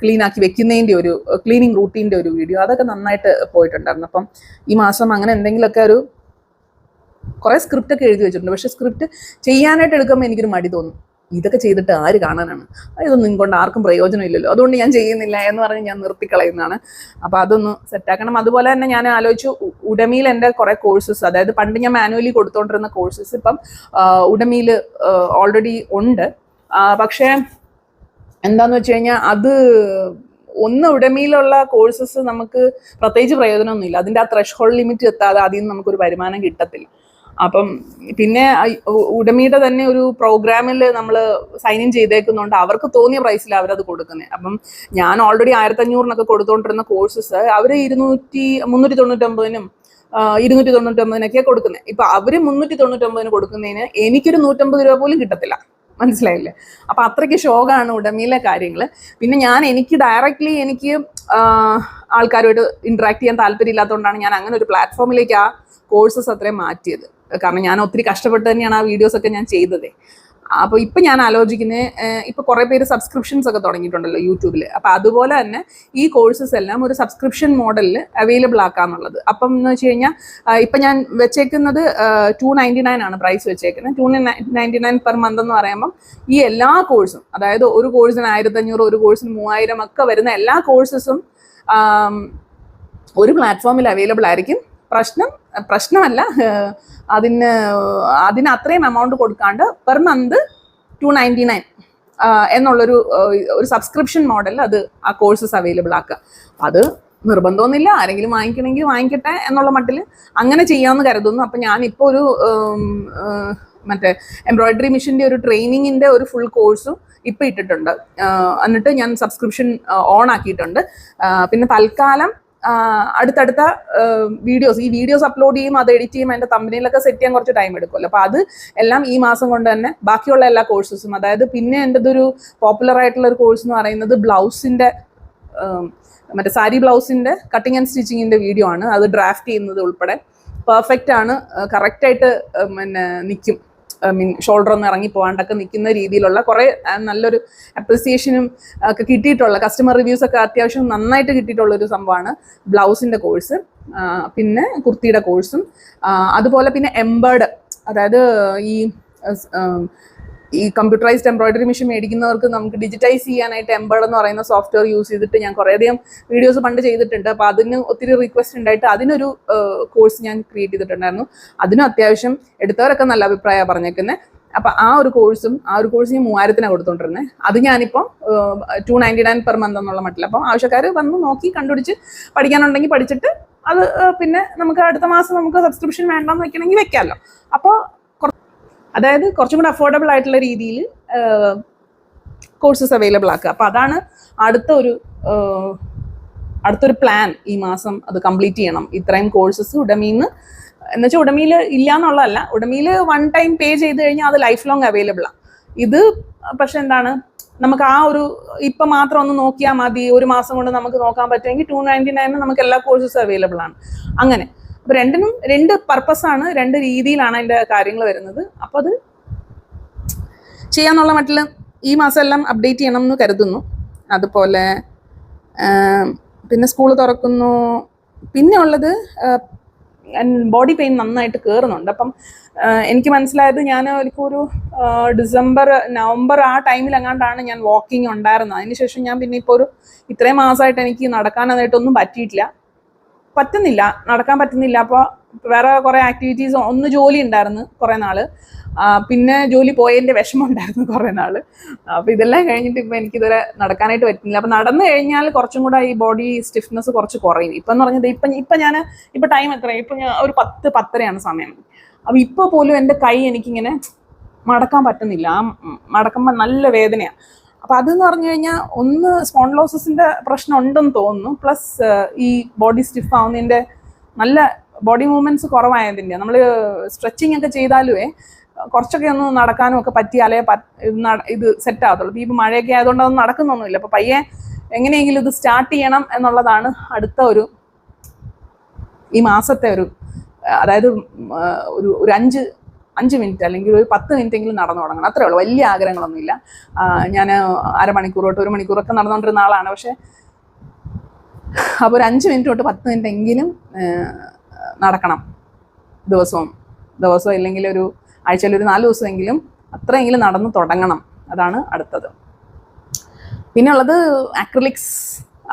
ക്ലീൻ ആക്കി വെക്കുന്നതിൻ്റെ ഒരു ക്ലീനിങ് റൂട്ടീൻ്റെ ഒരു വീഡിയോ, അതൊക്കെ നന്നായിട്ട് പോയിട്ടുണ്ടായിരുന്നു. അപ്പം ഈ മാസം അങ്ങനെ എന്തെങ്കിലുമൊക്കെ കുറേ സ്ക്രിപ്റ്റൊക്കെ എഴുതി വെച്ചിട്ടുണ്ട്. പക്ഷേ സ്ക്രിപ്റ്റ് ചെയ്യാനായിട്ട് എടുക്കുമ്പോൾ എനിക്കൊരു മടി തോന്നും. ഇതൊക്കെ ചെയ്തിട്ട് ആര് കാണാനാണ്, ഇതൊന്നും കൊണ്ട് ആർക്കും പ്രയോജനമില്ലല്ലോ, അതുകൊണ്ട് ഞാൻ ചെയ്യുന്നില്ല എന്ന് പറഞ്ഞ് ഞാൻ നിർത്തിക്കളയുന്നതാണ്. അപ്പോൾ അതൊന്ന് സെറ്റാക്കണം. അതുപോലെ തന്നെ ഞാൻ ആലോചിച്ചു, ഉഡമിയിൽ എൻ്റെ കുറേ കോഴ്സസ്, അതായത് പണ്ട് ഞാൻ മാനുവലി കൊടുത്തുകൊണ്ടിരുന്ന കോഴ്സസ് ഇപ്പം ഉഡമിയിൽ ഓൾറെഡി ഉണ്ട്. പക്ഷേ എന്താണെന്ന് വെച്ച് കഴിഞ്ഞാൽ ഉടമയിലുള്ള കോഴ്സസ് നമുക്ക് പ്രത്യേകിച്ച് പ്രയോജനമൊന്നുമില്ല. അതിൻ്റെ ആ ത്രെഷ് ഹോൾഡ് ലിമിറ്റ് എത്താതെ അതിൽ നിന്ന് നമുക്കൊരു വരുമാനം കിട്ടത്തില്ല. അപ്പം പിന്നെ ഉടമയുടെ തന്നെ ഒരു പ്രോഗ്രാമിൽ നമ്മൾ സൈൻ ഇൻ ചെയ്തേക്കുന്നുണ്ട്, അവർക്ക് തോന്നിയ പ്രൈസിൽ അവരത് കൊടുക്കുന്നത്. അപ്പം ഞാൻ ഓൾറെഡി 1500 കൊടുത്തുകൊണ്ടിരുന്ന കോഴ്സസ് അവർ 399-നും 299-നൊക്കെയാണ് കൊടുക്കുന്നത്. ഇപ്പൊ അവര് 399-ന് കൊടുക്കുന്നതിന് എനിക്കൊരു 150 രൂപ പോലും കിട്ടത്തില്ല. മനസ്സിലായില്ലേ? അപ്പൊ അത്രയ്ക്ക് ഷോക്കാണ് ഉടമയിലെ കാര്യങ്ങൾ. പിന്നെ എനിക്ക് ഡയറക്റ്റ്ലി എനിക്ക് ആൾക്കാരുമായിട്ട് ഇന്ററാക്ട് ചെയ്യാൻ താല്പര്യമില്ലാത്തതുകൊണ്ടാണ് ഞാൻ അങ്ങനെ ഒരു പ്ലാറ്റ്ഫോമിലേക്ക് ആ കോഴ്സസ് അത്രയും മാറ്റിയത്. കാരണം ഞാൻ ഒത്തിരി കഷ്ടപ്പെട്ട് തന്നെയാണ് ആ വീഡിയോസ് ഒക്കെ ഞാൻ ചെയ്തത്. അപ്പോൾ ഇപ്പൊ ഞാൻ ആലോചിക്കുന്നത്, ഇപ്പൊ കുറെ പേര് സബ്സ്ക്രിപ്ഷൻസ് ഒക്കെ തുടങ്ങിയിട്ടുണ്ടല്ലോ യൂട്യൂബിൽ. അപ്പൊ അതുപോലെ തന്നെ ഈ കോഴ്സസ് എല്ലാം ഒരു സബ്സ്ക്രിപ്ഷൻ മോഡലിൽ അവൈലബിൾ ആക്കാന്നുള്ളത്. അപ്പം എന്ന് വെച്ച് കഴിഞ്ഞാൽ ഇപ്പൊ ഞാൻ വെച്ചേക്കുന്നത് 299 ആണ് പ്രൈസ് വെച്ചേക്കുന്നത്. 299 പെർ മന്ത് എന്ന് പറയുമ്പം ഈ എല്ലാ കോഴ്സും, അതായത് ഒരു കോഴ്സിന് 1500, ഒരു കോഴ്സിന് 3000 ഒക്കെ വരുന്ന എല്ലാ കോഴ്സസും ഒരു പ്ലാറ്റ്ഫോമിൽ അവൈലബിൾ ആയിരിക്കും. പ്രശ്നമല്ല, അതിന് അത്രയും എമൗണ്ട് കൊടുക്കാണ്ട് പെർ മന്ത് 299 എന്നുള്ളൊരു സബ്സ്ക്രിപ്ഷൻ മോഡൽ അത് ആ കോഴ്സസ് അവൈലബിൾ ആക്കുക. അത് നിർബന്ധമൊന്നുമില്ല, ആരെങ്കിലും വാങ്ങിക്കണമെങ്കിൽ വാങ്ങിക്കട്ടെ എന്നുള്ള മട്ടിൽ അങ്ങനെ ചെയ്യാമെന്ന് കരുതുന്നു. അപ്പം ഞാനിപ്പോൾ ഒരു മറ്റേ എംബ്രോയിഡറി മെഷീൻ്റെ ഒരു ട്രെയിനിങ്ങിൻ്റെ ഒരു ഫുൾ കോഴ്സും ഇപ്പം ഇട്ടിട്ടുണ്ട്. എന്നിട്ട് ഞാൻ സബ്സ്ക്രിപ്ഷൻ ഓൺ ആക്കിയിട്ടുണ്ട്. പിന്നെ തൽക്കാലം അടുത്തടുത്ത ഈ വീഡിയോസ് അപ്ലോഡ് ചെയ്യും, അത് എഡിറ്റ് ചെയ്യും, അതിൻ്റെ തമ്പനെയിലൊക്കെ സെറ്റ് ചെയ്യാൻ കുറച്ച് ടൈം എടുക്കുമല്ലോ. അപ്പോൾ അത് എല്ലാം ഈ മാസം കൊണ്ട് തന്നെ ബാക്കിയുള്ള എല്ലാ കോഴ്സസും, അതായത് പിന്നെ എൻ്റെതൊരു പോപ്പുലർ ആയിട്ടുള്ള ഒരു കോഴ്സ് എന്ന് പറയുന്നത് ബ്ലൗസിൻ്റെ മറ്റേ സാരി ബ്ലൗസിൻ്റെ കട്ടിങ് ആൻഡ് സ്റ്റിച്ചിങ്ങിൻ്റെ വീഡിയോ ആണ്. അത് ഡ്രാഫ്റ്റ് ചെയ്യുന്നത് ഉൾപ്പെടെ പെർഫെക്റ്റ് ആണ്, കറക്റ്റായിട്ട് പിന്നെ നിൽക്കും. ഷോൾഡർ ഒന്ന് ഇറങ്ങി പോകാണ്ടൊക്കെ നിൽക്കുന്ന രീതിയിലുള്ള കുറേ നല്ലൊരു അപ്രിസിയേഷനും ഒക്കെ കിട്ടിയിട്ടുള്ള കസ്റ്റമർ റിവ്യൂസ് ഒക്കെ അത്യാവശ്യം നന്നായിട്ട് കിട്ടിയിട്ടുള്ള ഒരു സംഭവമാണ് ബ്ലൗസിൻ്റെ കോഴ്സ്. പിന്നെ കുർത്തിയുടെ കോഴ്സും അതുപോലെ പിന്നെ എംബേർഡ്, അതായത് ഈ കമ്പ്യൂട്ടറൈസ്ഡ് എംബ്രോയിഡറി മെഷീൻ മേടിക്കുന്നവർക്ക് നമുക്ക് ഡിജിറ്റൈസ് ചെയ്യാനായിട്ട് എംബേർഡ് എന്ന് പറയുന്ന സോഫ്റ്റ്വെയർ യൂസ് ചെയ്തിട്ട് ഞാൻ കുറേയധികം വീഡിയോസ് പണ്ട് ചെയ്തിട്ടുണ്ട്. അപ്പോൾ അതിന് ഒത്തിരി റിക്വസ്റ്റ് ഉണ്ടായിട്ട് അതിനൊരു കോഴ്സ് ഞാൻ ക്രിയേറ്റ് ചെയ്തിട്ടുണ്ടായിരുന്നു. അതിനും അത്യാവശ്യം എടുത്തവരൊക്കെ നല്ല അഭിപ്രായമാണ് പറഞ്ഞേക്കുന്നത്. അപ്പം ആ ഒരു കോഴ്സ് ഞാൻ 3000-ന് കൊടുത്തോണ്ടിരുന്നത്. അത് ഞാനിപ്പോൾ 299 പെർ മന്ത് എന്നുള്ള മട്ടിൽ. അപ്പം ആവശ്യക്കാർ വന്ന് നോക്കി കണ്ടുപിടിച്ച് പഠിക്കാനുണ്ടെങ്കിൽ പഠിച്ചിട്ട് അത് പിന്നെ നമുക്ക് അടുത്ത മാസം നമുക്ക് സബ്സ്ക്രിപ്ഷൻ വേണ്ടെന്ന് വെക്കണമെങ്കിൽ വെക്കാമല്ലോ. അപ്പോൾ അതായത് കുറച്ചും കൂടെ അഫോർഡബിൾ ആയിട്ടുള്ള രീതിയിൽ കോഴ്സസ് അവൈലബിൾ ആക്കുക. അപ്പോൾ അതാണ് അടുത്തൊരു പ്ലാൻ. ഈ മാസം അത് കംപ്ലീറ്റ് ചെയ്യണം. ഇത്രയും കോഴ്സസ് ഉടമീന്ന് എന്ന് വെച്ചാൽ ഉടമയിൽ ഇല്ല എന്നുള്ളതല്ല, ഉടമയിൽ 1 ടൈം പേ ചെയ്ത് കഴിഞ്ഞാൽ അത് ലൈഫ് ലോങ് അവൈലബിൾ ആണ്. ഇത് പക്ഷെ എന്താണ്, നമുക്ക് ആ ഒരു ഇപ്പം മാത്രം ഒന്ന് നോക്കിയാൽ മതി, ഒരു മാസം കൊണ്ട് നമുക്ക് നോക്കാൻ പറ്റുമെങ്കിൽ 299 നമുക്ക് എല്ലാ കോഴ്സസും അവൈലബിൾ ആണ്. അങ്ങനെ അപ്പോൾ രണ്ടിനും 2 പർപ്പസാണ്, 2 രീതിയിലാണ് അതിൻ്റെ കാര്യങ്ങൾ വരുന്നത്. അപ്പോൾ അത് ചെയ്യാന്നുള്ള മട്ടിൽ ഈ മാസം എല്ലാം അപ്ഡേറ്റ് ചെയ്യണം എന്ന് കരുതുന്നു. അതുപോലെ പിന്നെ സ്കൂൾ തുറക്കുന്നു. പിന്നെ ഉള്ളത് ബോഡി പെയിൻ നന്നായിട്ട് കയറുന്നുണ്ട്. അപ്പം എനിക്ക് മനസ്സിലായത്, ഞാൻ ഒരു നവംബർ ആ ടൈമിൽ എങ്ങാണ്ടാണ് ഞാൻ വാക്കിംഗ് ഉണ്ടായിരുന്നത്. അതിനുശേഷം ഞാൻ പിന്നെ ഇപ്പോൾ ഇത്രയും മാസമായിട്ട് എനിക്ക് നടക്കാനായിട്ടൊന്നും നടക്കാൻ പറ്റുന്നില്ല. അപ്പോൾ വേറെ കുറേ ആക്ടിവിറ്റീസ്, ഒന്ന് ജോലി ഉണ്ടായിരുന്നു കുറേ നാൾ, പിന്നെ ജോലി പോയതിൻ്റെ വിഷമം ഉണ്ടായിരുന്നു കുറേ നാൾ. അപ്പോൾ ഇതെല്ലാം കഴിഞ്ഞിട്ട് ഇപ്പോൾ എനിക്കിതുവരെ നടക്കാനായിട്ട് പറ്റുന്നില്ല. അപ്പോൾ നടന്നു കഴിഞ്ഞാൽ കുറച്ചും കൂടെ ഈ ബോഡി സ്റ്റിഫ്നെസ് കുറച്ച് കുറയും. ഇപ്പം എന്ന് പറഞ്ഞത് ഇപ്പം ടൈം എത്രയാണ്? ഇപ്പം ഞാൻ ഒരു 10-10:30 സമയം. അപ്പോൾ ഇപ്പോൾ പോലും എൻ്റെ കൈ എനിക്കിങ്ങനെ മടക്കാൻ പറ്റുന്നില്ല. മടക്കുമ്പോൾ നല്ല വേദനയാണ്. അപ്പോൾ അതെന്ന് പറഞ്ഞു കഴിഞ്ഞാൽ ഒന്ന് സ്പോണ്ടിലോസിസിൻ്റെ പ്രശ്നം ഉണ്ടെന്ന് തോന്നുന്നു, പ്ലസ് ഈ ബോഡി സ്റ്റിഫ് ആവുന്നതിൻ്റെ, നല്ല ബോഡി മൂവ്മെൻറ്റ്സ് കുറവായതിൻ്റെ. നമ്മൾ സ്ട്രെച്ചിങ് ഒക്കെ ചെയ്താലുമേ കുറച്ചൊക്കെ ഒന്ന് നടക്കാനും ഒക്കെ പറ്റിയാലേ ഇത് സെറ്റ് ആകത്തുള്ളൂ. ഇപ്പോൾ മഴയൊക്കെ ആയതുകൊണ്ട് അതൊന്നും നടക്കുന്നൊന്നുമില്ല. അപ്പോൾ പയ്യെ എങ്ങനെയെങ്കിലും ഇത് സ്റ്റാർട്ട് ചെയ്യണം എന്നുള്ളതാണ് അടുത്ത ഈ മാസത്തെ അതായത് ഒരു 5 മിനിറ്റ് അല്ലെങ്കിൽ ഒരു 10 മിനിറ്റെങ്കിലും നടന്നു തുടങ്ങണം. അത്രേ ഉള്ളൂ. വലിയ ആഗ്രഹങ്ങളൊന്നുമില്ല. ഞാൻ അരമണിക്കൂർ തൊട്ട് 1 മണിക്കൂറൊക്കെ നടന്നുകൊണ്ടിരുന്ന ആളാണ്. പക്ഷേ അപ്പോൾ ഒരു 5 മിനിറ്റ് തൊട്ട് 10 മിനിറ്റ് എങ്കിലും നടക്കണം ദിവസവും ഇല്ലെങ്കിൽ ഒരു ആഴ്ചയിൽ ഒരു 4 ദിവസമെങ്കിലും അത്രയെങ്കിലും നടന്നു തുടങ്ങണം. അതാണ് അടുത്തത്. പിന്നെ ഉള്ളത് അക്രിലിക്സ്.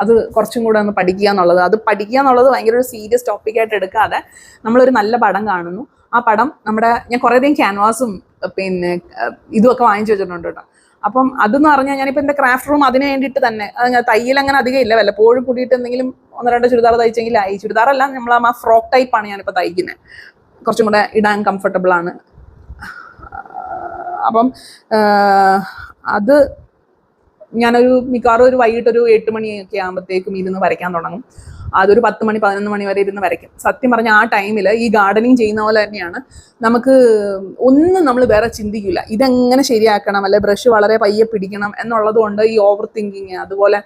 അത് കുറച്ചും കൂടെ ഒന്ന് പഠിക്കുക എന്നുള്ളത് ഭയങ്കര ഒരു സീരിയസ് ടോപ്പിക്കായിട്ട് എടുക്കാതെ നമ്മളൊരു നല്ല പടം കാണുന്നു, ആ പടം ഞാൻ കുറേയധികം ക്യാൻവാസും പിന്നെ ഇതുമൊക്കെ വാങ്ങിച്ചു വെച്ചിട്ടുണ്ട് കേട്ടോ. അപ്പം അതെന്ന് പറഞ്ഞാൽ ഞാനിപ്പോൾ എൻ്റെ ക്രാഫ്റ്റ് റൂം അതിന് വേണ്ടിയിട്ട് തന്നെ, തയ്യൽ അങ്ങനെ അധികം ഇല്ല, വല്ലപ്പോഴും കൂടിയിട്ട് എന്തെങ്കിലും 1-2 ചുരിദാർ തയ്ച്ചെങ്കിൽ ആയി. ചുരിദാറല്ല, നമ്മൾ ആ ഫ്രോക്ക് ടൈപ്പാണ് ഞാനിപ്പോൾ തയ്ക്കുന്നത്. കുറച്ചും കൂടെ ഇടാൻ കംഫർട്ടബിൾ ആണ്. അപ്പം അത് ഞാനൊരു മിക്കവാറും ഒരു വൈകിട്ട് ഒരു 8 മണിയൊക്കെ ആകുമ്പോഴത്തേക്കും ഇരുന്ന് വരയ്ക്കാൻ തുടങ്ങും. അതൊരു 10 മണി 11 മണി വരെ ഇരുന്ന് വരയ്ക്കും. സത്യം പറഞ്ഞാൽ ആ ടൈമിൽ ഈ ഗാർഡനിങ് ചെയ്യുന്ന പോലെ തന്നെയാണ്. നമുക്ക് ഒന്നും നമ്മൾ വേറെ ചിന്തിക്കില്ല, ഇതെങ്ങനെ ശരിയാക്കണം, അല്ലെ ബ്രഷ് വളരെ പയ്യെ പിടിക്കണം എന്നുള്ളത് കൊണ്ട് ഈ ഓവർ തിങ്കിങ്, അതുപോലെ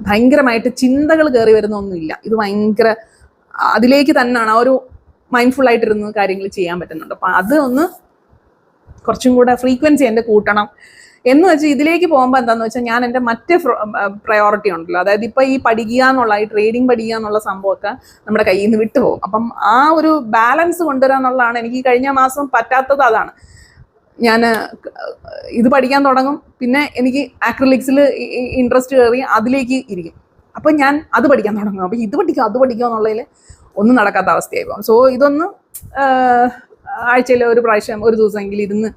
ഭയങ്കരമായിട്ട് ചിന്തകൾ കയറി വരുന്നൊന്നുമില്ല. ഇത് ഭയങ്കര അതിലേക്ക് തന്നെയാണ് ആ ഒരു മൈൻഡ്ഫുൾ ആയിട്ടിരുന്ന് കാര്യങ്ങൾ ചെയ്യാൻ പറ്റുന്നുണ്ട്. അപ്പം അത് ഒന്ന് കുറച്ചും കൂടെ ഫ്രീക്വൻസി എൻ്റെ കൂട്ടണം എന്ന് വെച്ചാൽ ഇതിലേക്ക് പോകുമ്പോൾ എന്താണെന്ന് വെച്ചാൽ ഞാൻ എൻ്റെ മറ്റ് പ്രയോറിറ്റി ഉണ്ടല്ലോ, അതായത് ഇപ്പം ഈ പഠിക്കുക എന്നുള്ള ഈ ട്രേഡിങ് പഠിക്കുക എന്നുള്ള സംഭവമൊക്കെ നമ്മുടെ കയ്യിൽ നിന്ന് വിട്ടുപോകും. അപ്പം ആ ഒരു ബാലൻസ് കൊണ്ടുവരിക എന്നുള്ളതാണ് എനിക്ക് കഴിഞ്ഞ മാസം പറ്റാത്തത്. അതാണ് ഞാൻ ഇത് പഠിക്കാൻ തുടങ്ങും, പിന്നെ എനിക്ക് ആക്രിലിക്സിൽ ഇൻട്രസ്റ്റ് കയറി അതിലേക്ക് ഇരിക്കും. അപ്പം ഞാൻ അത് പഠിക്കാൻ തുടങ്ങും. അപ്പം ഇത് പഠിക്കുക അത് പഠിക്കുക എന്നുള്ളതിൽ ഒന്നും നടക്കാത്ത അവസ്ഥയായി പോകും. സോ ഇതൊന്ന് ആഴ്ചയിൽ ഒരു പ്രാവശ്യം ഒരു ദിവസമെങ്കിലും ഇരുന്ന്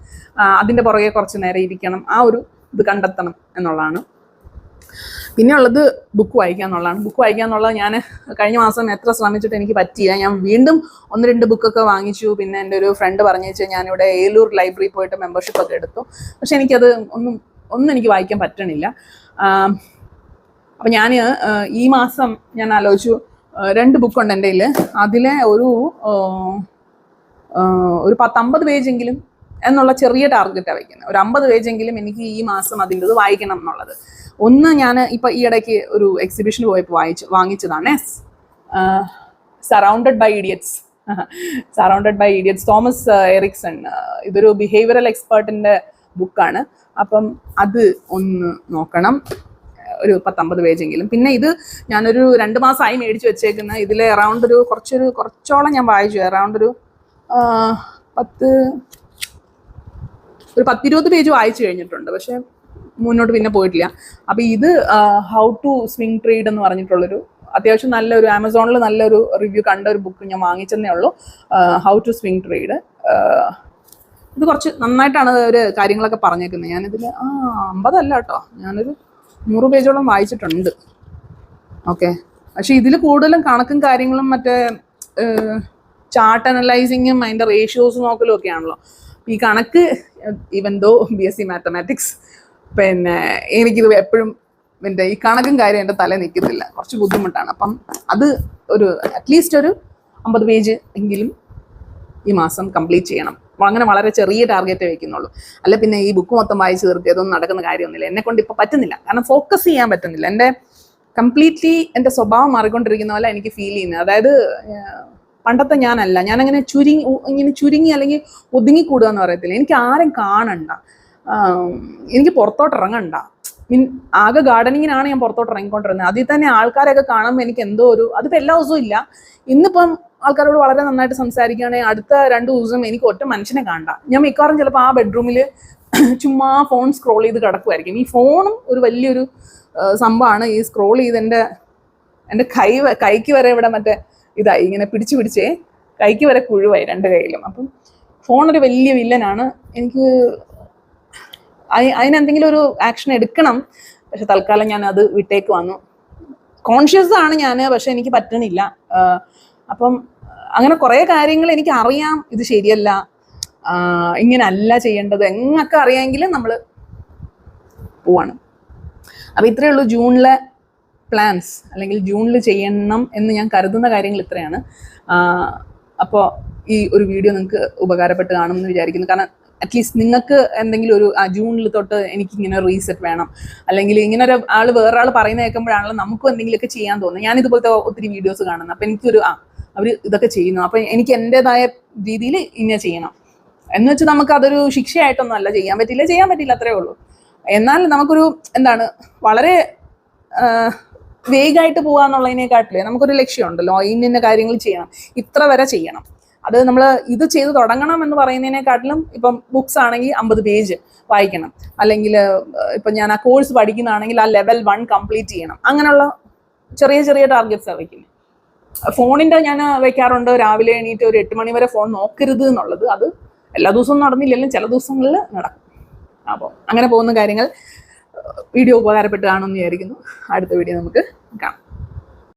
അതിൻ്റെ പുറകെ കുറച്ച് നേരം ഇരിക്കണം, ആ ഒരു ഇത് കണ്ടെത്തണം എന്നുള്ളതാണ്. പിന്നെ ഉള്ളത് ബുക്ക് വായിക്കുക എന്നുള്ളതാണ്. ബുക്ക് വായിക്കുക എന്നുള്ളത് ഞാൻ കഴിഞ്ഞ മാസം എത്ര ശ്രമിച്ചിട്ട് എനിക്ക് പറ്റിയില്ല. ഞാൻ വീണ്ടും 1-2 ബുക്കൊക്കെ വാങ്ങിച്ചു. പിന്നെ എൻ്റെ ഒരു ഫ്രണ്ട് പറഞ്ഞു വെച്ചാൽ ഞാനിവിടെ ഏലൂർ ലൈബ്രറി പോയിട്ട് മെമ്പർഷിപ്പ് ഒക്കെ എടുത്തു. പക്ഷെ എനിക്കത് ഒന്നും എനിക്ക് വായിക്കാൻ പറ്റണില്ല. അപ്പം ഞാൻ ഈ മാസം ഞാൻ ആലോചിച്ചു 2 ബുക്കുണ്ട് എൻ്റെ കയ്യിൽ. അതിലെ ഒരു 10-50 പേജെങ്കിലും എന്നുള്ള ചെറിയ ടാർഗറ്റാണ് വയ്ക്കുന്നത്. ഒരു 50 പേജെങ്കിലും എനിക്ക് ഈ മാസം അതിൻ്റെത് വായിക്കണം എന്നുള്ളത്. ഒന്ന് ഞാൻ ഇപ്പം ഈ ഇടയ്ക്ക് ഒരു എക്സിബിഷന് പോയപ്പോൾ വാങ്ങിച്ചതാണ് surrounded by idiots Thomas Erikson. ഇതൊരു ബിഹേവിയറൽ എക്സ്പേർട്ടിൻ്റെ ബുക്കാണ്. അപ്പം അത് ഒന്ന് നോക്കണം, ഒരു 10-50 പേജെങ്കിലും. പിന്നെ ഇത് ഞാനൊരു 2 മാസമായി മേടിച്ച് വെച്ചേക്കുന്ന ഇതിൽ അറൗണ്ട് ഒരു കുറച്ചോളം ഞാൻ വായിച്ചു. അറൗണ്ട് ഒരു 10-20 പേജ് വായിച്ചു കഴിഞ്ഞിട്ടുണ്ട്. പക്ഷെ മുന്നോട്ട് പിന്നെ പോയിട്ടില്ല. അപ്പം ഇത് ഹൗ ടു സ്വിംഗ് ട്രേഡ് എന്ന് പറഞ്ഞിട്ടുള്ളൊരു അത്യാവശ്യം നല്ലൊരു ആമസോണിൽ നല്ലൊരു റിവ്യൂ കണ്ട ഒരു ബുക്ക് ഞാൻ വാങ്ങിച്ചെന്നേ ഉള്ളൂ. How to swing trade. ഇത് കുറച്ച് നന്നായിട്ടാണ് ഒരു കാര്യങ്ങളൊക്കെ പറഞ്ഞേക്കുന്നത്. ഞാനിതിൽ 50 അല്ല കേട്ടോ, ഞാനൊരു 100 പേജോളം വായിച്ചിട്ടുണ്ട്. ഓക്കെ, പക്ഷെ ഇതിൽ കൂടുതലും കണക്കും കാര്യങ്ങളും മറ്റേ ചാർട്ട് അനലൈസിങ്ങും അതിൻ്റെ റേഷ്യോസ് നോക്കലും ഒക്കെ ആണല്ലോ. ഈ കണക്ക് ഈവൻ ദോ BSc മാത്തമാറ്റിക്സ്, പിന്നെ എനിക്കിത് എപ്പോഴും എൻ്റെ ഈ കണക്കും കാര്യം എൻ്റെ തല നിൽക്കത്തില്ല, കുറച്ച് ബുദ്ധിമുട്ടാണ്. അപ്പം അത് ഒരു അറ്റ്ലീസ്റ്റ് ഒരു 50 പേജ് എങ്കിലും ഈ മാസം കംപ്ലീറ്റ് ചെയ്യണം. അങ്ങനെ വളരെ ചെറിയ ടാർഗറ്റ് വയ്ക്കുന്നുള്ളൂ. അല്ല പിന്നെ ഈ ബുക്ക് മൊത്തം വായിച്ച് തീർക്കുക ഇതൊന്നും നടക്കുന്ന കാര്യമൊന്നുമില്ല. എന്നെ കൊണ്ട് ഇപ്പോൾ പറ്റുന്നില്ല, കാരണം ഫോക്കസ് ചെയ്യാൻ പറ്റുന്നില്ല. എൻ്റെ കംപ്ലീറ്റ്ലി എൻ്റെ സ്വഭാവം മാറിക്കൊണ്ടിരിക്കുന്ന പോലെ എനിക്ക് ഫീൽ ചെയ്യുന്നത്. അതായത് പണ്ടത്തെ ഞാനല്ല, ഞാനങ്ങനെ ചുരുങ്ങി അല്ലെങ്കിൽ ഒതുങ്ങിക്കൂടുക എന്ന് പറയത്തില്ല. എനിക്ക് ആരും കാണണ്ട, എനിക്ക് പുറത്തോട്ട് ഇറങ്ങണ്ട. ആകെ ഗാർഡനിങ്ങിനാണ് ഞാൻ പുറത്തോട്ട് ഇറങ്ങിക്കൊണ്ടിരുന്നത്. അതിൽ തന്നെ ആൾക്കാരൊക്കെ കാണുമ്പോൾ എനിക്ക് എന്തോ ഒരു, അതിപ്പോൾ എല്ലാ ദിവസവും ഇല്ല. ഇന്നിപ്പം ആൾക്കാരോട് വളരെ നന്നായിട്ട് സംസാരിക്കുകയാണെങ്കിൽ അടുത്ത 2 ദിവസം എനിക്ക് ഒറ്റ മനുഷ്യനെ കാണണ്ട. ഞാൻ മിക്കവാറും ചിലപ്പോൾ ആ ബെഡ്റൂമിൽ ചുമ്മാ ഫോൺ സ്ക്രോൾ ചെയ്ത് കിടക്കുമായിരിക്കും. ഈ ഫോണും ഒരു വലിയൊരു സംഭവമാണ്. ഈ സ്ക്രോൾ ചെയ്ത് എൻ്റെ കൈക്ക് വരെ ഇവിടെ മറ്റേ ഇതായി, ഇങ്ങനെ പിടിച്ചേ കൈക്ക് വരെ കുഴുവായി 2 കൈയിലും. അപ്പം ഫോണൊരു വലിയ വില്ലനാണ്. എനിക്ക് അതിനെന്തെങ്കിലും ഒരു ആക്ഷൻ എടുക്കണം. പക്ഷെ തൽക്കാലം ഞാൻ അത് വിട്ടേക്ക് വന്നു. കോൺഷ്യസ് ആണ് ഞാൻ, പക്ഷെ എനിക്ക് പറ്റണില്ല. അപ്പം അങ്ങനെ കുറേ കാര്യങ്ങൾ എനിക്ക് അറിയാം, ഇത് ശരിയല്ല, ഇങ്ങനെ അല്ല ചെയ്യേണ്ടത് എന്നൊക്കെ അറിയാമെങ്കിലും നമ്മൾ പോവാണ്. അപ്പം ഇത്രയേ ഉള്ളൂ ജൂണിലെ പ്ലാൻസ്, അല്ലെങ്കിൽ ജൂണിൽ ചെയ്യണം എന്ന് ഞാൻ കരുതുന്ന കാര്യങ്ങൾ ഇത്രയാണ്. അപ്പോൾ ഈ ഒരു വീഡിയോ നിങ്ങൾക്ക് ഉപകാരപ്പെട്ട് കാണുമെന്ന് വിചാരിക്കുന്നു. കാരണം അറ്റ്ലീസ്റ്റ് നിങ്ങൾക്ക് എന്തെങ്കിലും ഒരു ജൂണിൽ തൊട്ട് എനിക്കിങ്ങനെ റീസെറ്റ് വേണം, അല്ലെങ്കിൽ ഇങ്ങനെ വേറൊരാൾ പറയുന്നത് കേൾക്കുമ്പോഴാണല്ലോ നമുക്കും എന്തെങ്കിലുമൊക്കെ ചെയ്യാൻ തോന്നുന്നത്. ഞാനിതുപോലത്തെ ഒത്തിരി വീഡിയോസ് കാണുന്നത്. അപ്പം എനിക്കൊരു അവർ ഇതൊക്കെ ചെയ്യുന്നു, അപ്പം എനിക്ക് എൻ്റെതായ രീതിയിൽ ഇങ്ങനെ ചെയ്യണം എന്ന് വെച്ച് നമുക്ക് അതൊരു ശിക്ഷയായിട്ടൊന്നും അല്ല. ചെയ്യാൻ പറ്റില്ല അത്രേ ഉള്ളൂ. എന്നാൽ നമുക്കൊരു എന്താണ് വളരെ വേഗമായിട്ട് പോകുക എന്നുള്ളതിനെക്കാട്ടില് നമുക്കൊരു ലക്ഷ്യമുണ്ടല്ലോ, ഇന്ന കാര്യങ്ങൾ ചെയ്യണം, ഇത്ര വരെ ചെയ്യണം. അത് നമ്മൾ ഇത് ചെയ്ത് തുടങ്ങണം എന്ന് പറയുന്നതിനെക്കാട്ടിലും ഇപ്പം ബുക്സ് ആണെങ്കിൽ 50 പേജ് വായിക്കണം, അല്ലെങ്കിൽ ഇപ്പം ഞാൻ ആ കോഴ്സ് പഠിക്കുന്നതാണെങ്കിൽ ആ ലെവൽ 1 കംപ്ലീറ്റ് ചെയ്യണം. അങ്ങനെയുള്ള ചെറിയ ടാർഗറ്റ്സ് വയ്ക്കുന്നത്. ഫോണിൻ്റെ ഞാൻ വെക്കാറുണ്ട്, രാവിലെ എണീറ്റ് ഒരു 8 മണി വരെ ഫോൺ നോക്കരുത് എന്നുള്ളത്. അത് എല്ലാ ദിവസവും നടന്നില്ലെങ്കിലും ചില ദിവസങ്ങളിൽ നടക്കും. അപ്പോൾ അങ്ങനെ പോകുന്ന കാര്യങ്ങൾ വീഡിയോ ഉപകാരപ്പെട്ട് കാണുമെന്ന് വിചാരിക്കുന്നു. അടുത്ത വീഡിയോ നമുക്ക് കാണാം.